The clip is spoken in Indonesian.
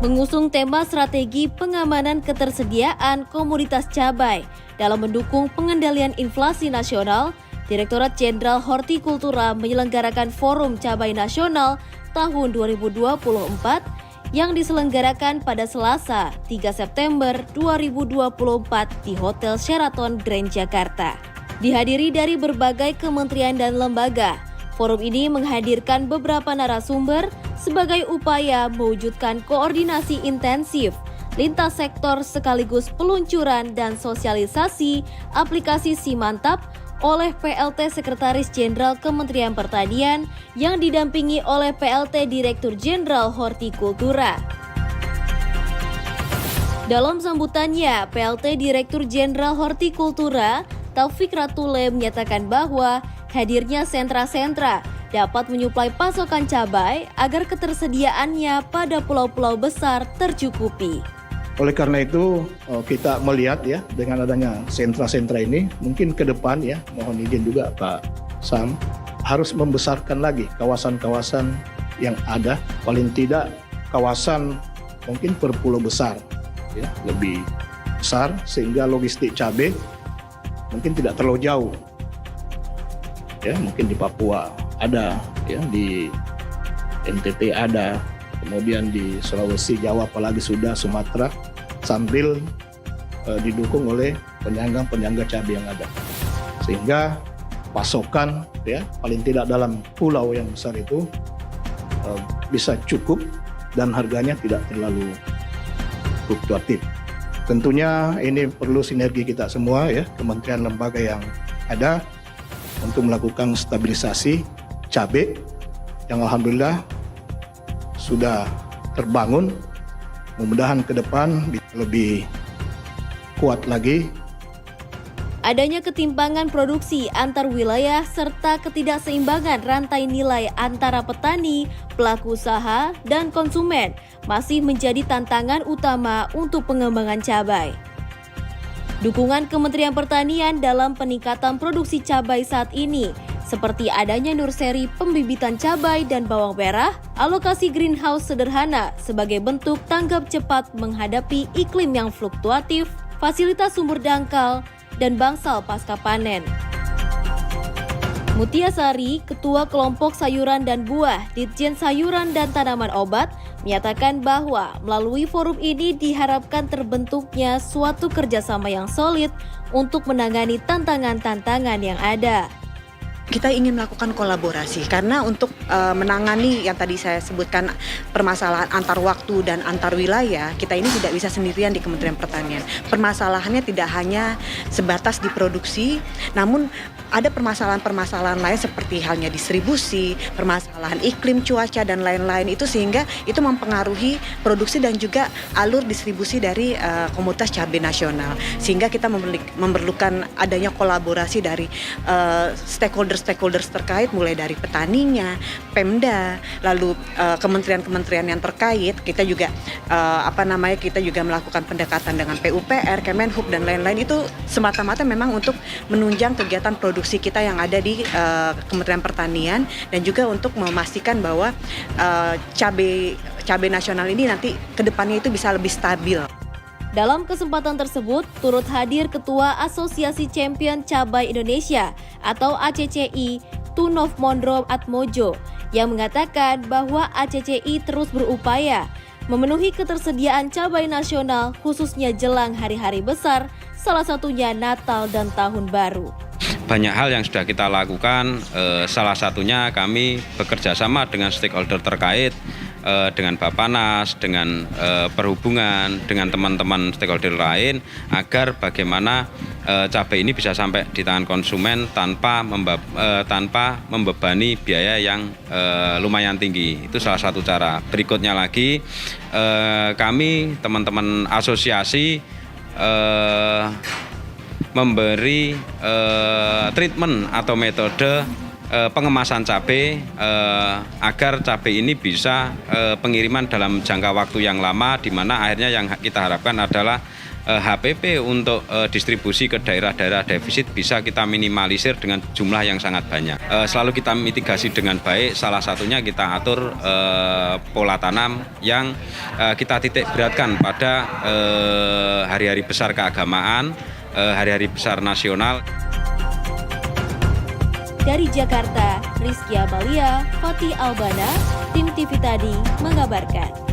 mengusung tema strategi pengamanan ketersediaan komoditas cabai dalam mendukung pengendalian inflasi nasional. Direktorat Jenderal Hortikultura menyelenggarakan Forum Cabai Nasional tahun 2024 yang diselenggarakan pada Selasa 3 September 2024 di Hotel Sheraton Grand Jakarta. Dihadiri dari berbagai kementerian dan lembaga, forum ini menghadirkan beberapa narasumber sebagai upaya mewujudkan koordinasi intensif lintas sektor sekaligus peluncuran dan sosialisasi aplikasi Simantap oleh PLT Sekretaris Jenderal Kementerian Pertanian yang didampingi oleh PLT Direktur Jenderal Hortikultura. Dalam sambutannya, PLT Direktur Jenderal Hortikultura Taufik Ratule menyatakan bahwa hadirnya sentra-sentra dapat menyuplai pasokan cabai agar ketersediaannya pada pulau-pulau besar tercukupi. Oleh karena itu kita melihat ya dengan adanya sentra-sentra ini mungkin ke depan ya, mohon izin juga Pak Sam, harus membesarkan lagi kawasan-kawasan yang ada, paling tidak kawasan mungkin per pulau besar ya, lebih besar sehingga logistik cabai mungkin tidak terlalu jauh. Ya, mungkin di Papua ada ya, di NTT ada, kemudian di Sulawesi, Jawa, apalagi sudah Sumatera, sambil didukung oleh penyangga-penyangga cabai yang ada. Sehingga pasokan ya paling tidak dalam pulau yang besar itu bisa cukup dan harganya tidak terlalu fluktuatif. Tentunya ini perlu sinergi kita semua ya, kementerian lembaga yang ada untuk melakukan stabilisasi cabai yang alhamdulillah sudah terbangun. Mudah-mudahan ke depan lebih kuat lagi. Adanya ketimpangan produksi antar wilayah serta ketidakseimbangan rantai nilai antara petani, pelaku usaha, dan konsumen masih menjadi tantangan utama untuk pengembangan cabai. Dukungan Kementerian Pertanian dalam peningkatan produksi cabai saat ini seperti adanya nursery pembibitan cabai dan bawang merah, alokasi greenhouse sederhana sebagai bentuk tanggap cepat menghadapi iklim yang fluktuatif, fasilitas sumber dangkal, dan bangsal pasca panen. Mutia Sari, Ketua Kelompok Sayuran dan Buah Ditjen Sayuran dan Tanaman Obat, menyatakan bahwa melalui forum ini diharapkan terbentuknya suatu kerjasama yang solid untuk menangani tantangan-tantangan yang ada. Kita ingin melakukan kolaborasi karena untuk menangani yang tadi saya sebutkan permasalahan antar waktu dan antar wilayah, kita ini tidak bisa sendirian di Kementerian Pertanian. Permasalahannya tidak hanya sebatas di produksi, namun ada permasalahan-permasalahan lain seperti halnya distribusi, permasalahan iklim, cuaca, dan lain-lain itu sehingga itu mempengaruhi produksi dan juga alur distribusi dari komoditas cabai nasional. Sehingga kita memerlukan adanya kolaborasi dari stakeholders terkait mulai dari petaninya, Pemda, lalu kementerian-kementerian yang terkait. Kita juga kita juga melakukan pendekatan dengan PUPR, Kemenhub dan lain-lain itu semata-mata memang untuk menunjang kegiatan produksi kita yang ada di Kementerian Pertanian dan juga untuk memastikan bahwa cabai nasional ini nanti kedepannya itu bisa lebih stabil. Dalam kesempatan tersebut, turut hadir Ketua Asosiasi Champion Cabai Indonesia atau ACCI, Tunov Mondro Atmojo, yang mengatakan bahwa ACCI terus berupaya memenuhi ketersediaan cabai nasional khususnya jelang hari-hari besar, salah satunya Natal dan Tahun Baru. Banyak hal yang sudah kita lakukan, salah satunya kami bekerja sama dengan stakeholder terkait, dengan Bappenas, dengan perhubungan, dengan teman-teman stakeholder lain, agar bagaimana cabai ini bisa sampai di tangan konsumen tanpa membebani biaya yang lumayan tinggi. Itu salah satu cara. Berikutnya lagi, kami teman-teman asosiasi memberi treatment atau metode pengemasan cabai agar cabai ini bisa pengiriman dalam jangka waktu yang lama, di mana akhirnya yang kita harapkan adalah HPP untuk distribusi ke daerah-daerah defisit bisa kita minimalisir dengan jumlah yang sangat banyak. Selalu kita mitigasi dengan baik, salah satunya kita atur pola tanam yang kita titik beratkan pada hari-hari besar keagamaan, hari-hari besar nasional. Dari Jakarta, Rizky Amalia, Fatih Albana, Tim TV Tadi mengabarkan.